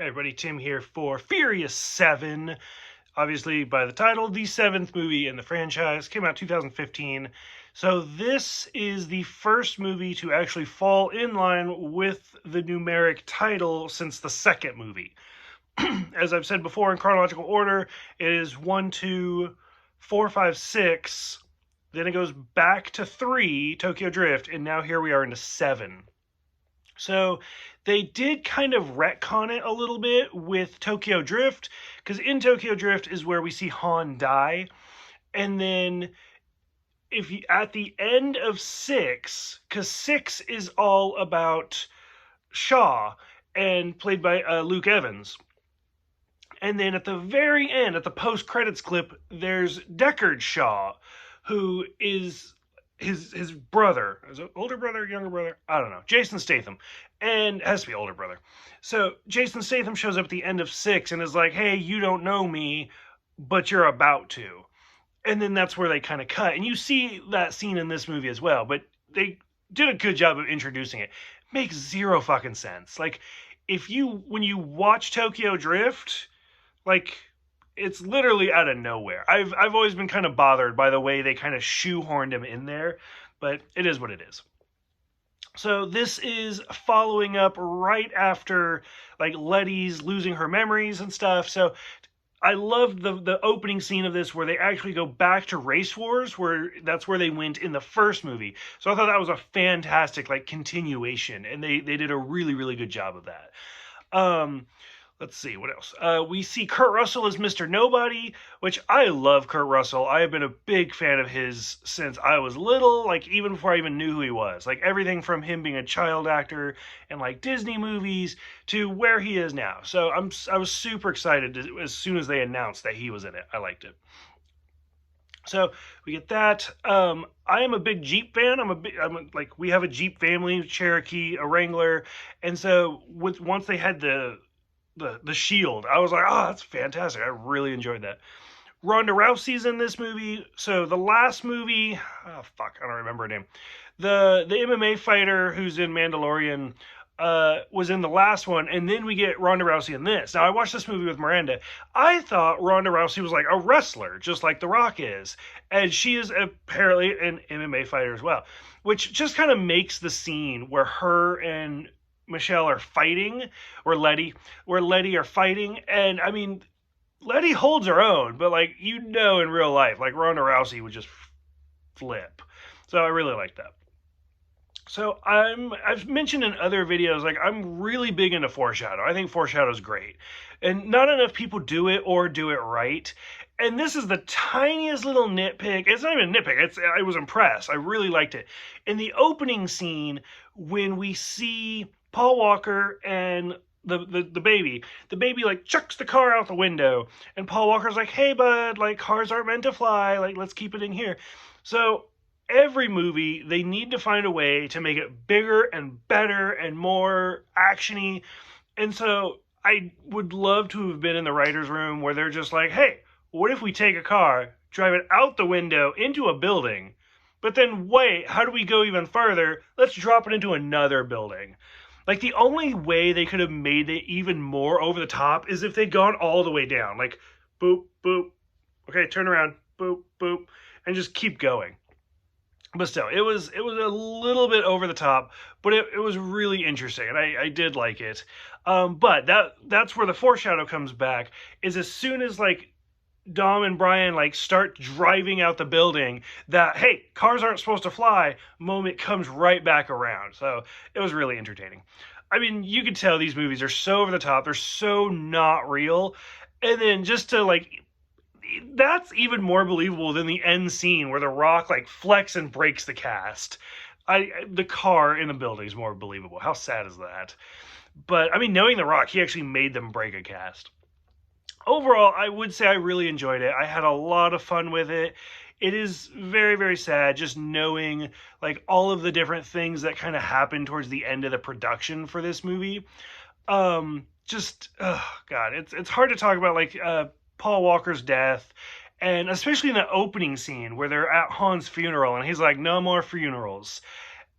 Hey everybody, Tim here for Furious 7. Obviously, by the title, the seventh movie in the franchise. Came out 2015. So this is the first movie to actually fall in line with the numeric title since the second movie. As I've said before, in chronological order, it is 1, 2, 4, 5, 6. Then it goes back to 3, Tokyo Drift, and now here we are into 7. So they did kind of retcon it a little bit with Tokyo Drift, because in Tokyo Drift is where we see Han die. And then if you, at the end of 6, because 6 is all about Shaw and played by Luke Evans. And then at the very end, at the post-credits clip, there's Deckard Shaw, who is his brother. Is it older brother, younger brother? I don't know. Jason Statham. And has to be older brother. So Jason Statham shows up at the end of 6 and is like, hey, you don't know me, but you're about to. And then that's where they kind of cut. And you see that scene in this movie as well, but they did a good job of introducing it. Makes zero fucking sense. Like, when you watch Tokyo Drift, like, it's literally out of nowhere. I've always been kind of bothered by the way they kind of shoehorned him in there, but it is what it is. So this is following up right after like Letty's losing her memories and stuff. So I loved the opening scene of this where they actually go back to Race Wars, where that's where they went in the first movie. So I thought that was a fantastic like continuation, and they did a really, really good job of that. Let's see, what else? We see Kurt Russell as Mr. Nobody, which I love Kurt Russell. I have been a big fan of his since I was little, like even before I even knew who he was. Like everything from him being a child actor in like Disney movies to where he is now. So I was super excited as soon as they announced that he was in it. I liked it. So we get that. I am a big Jeep fan. We have a Jeep family, Cherokee, a Wrangler, and so once they had the shield, I was like, oh, that's fantastic. I really enjoyed that. Ronda Rousey's in this movie. So the last movie, I don't remember her name. The MMA fighter who's in Mandalorian was in the last one, and then we get Ronda Rousey in this. Now, I watched this movie with Miranda. I thought Ronda Rousey was like a wrestler, just like The Rock is. And she is apparently an MMA fighter as well, which just kind of makes the scene where her and Michelle are fighting, or Letty are fighting, and I mean, Letty holds her own, but like in real life, like Ronda Rousey would just flip. So I really like that. So I've mentioned in other videos, like I'm really big into foreshadow. I think foreshadow is great, and not enough people do it or do it right. And this is the tiniest little nitpick. It's not even a nitpick. I was impressed. I really liked it. In the opening scene, when we see Paul Walker and the baby like chucks the car out the window, and Paul Walker's like, hey bud, like cars aren't meant to fly, like let's keep it in here. So every movie, they need to find a way to make it bigger and better and more actiony. And so I would love to have been in the writer's room where they're just like, hey, what if we take a car, drive it out the window into a building, but then wait, how do we go even further? Let's drop it into another building. Like, the only way they could have made it even more over the top is if they'd gone all the way down. Like, boop, boop. Okay, turn around. Boop, boop. And just keep going. But still, it was a little bit over the top, but it was really interesting, and I did like it. But that's where the foreshadow comes back, is as soon as, like, Dom and Brian like start driving out the building, that hey, cars aren't supposed to fly moment comes right back around. So it was really entertaining. I mean, you could tell these movies are so over the top, they're so not real, and then just to like, that's even more believable than the end scene where The Rock like flex and breaks the cast. The car in the building is more believable. How sad is that? But I mean, knowing The Rock, he actually made them break a cast. Overall, I would say I really enjoyed it. I had a lot of fun with it. It is very, very sad just knowing like all of the different things that kind of happened towards the end of the production for this movie. God, it's hard to talk about like Paul Walker's death, and especially in the opening scene where they're at Han's funeral and he's like, no more funerals.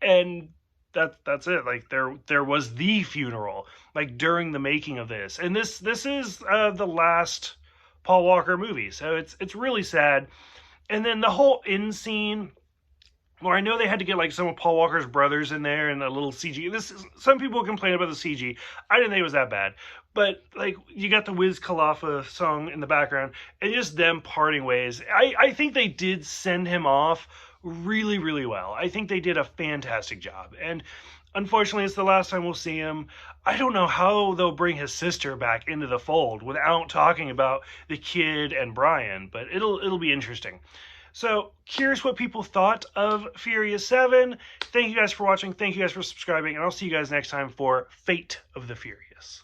And that's it. Like there was the funeral, like during the making of this, and this is the last Paul Walker movie, so it's really sad. And then the whole end scene, where I know they had to get like some of Paul Walker's brothers in there and a little CG. Some people complain about the CG. I didn't think it was that bad, but like you got the Wiz Khalifa song in the background and just them parting ways. I think they did send him off really really well. I think they did a fantastic job, and unfortunately, it's the last time we'll see him. I don't know how they'll bring his sister back into the fold without talking about the kid and Brian, but it'll be interesting. So, curious what people thought of Furious 7. Thank you guys for watching. Thank you guys for subscribing. And I'll see you guys next time for Fate of the Furious.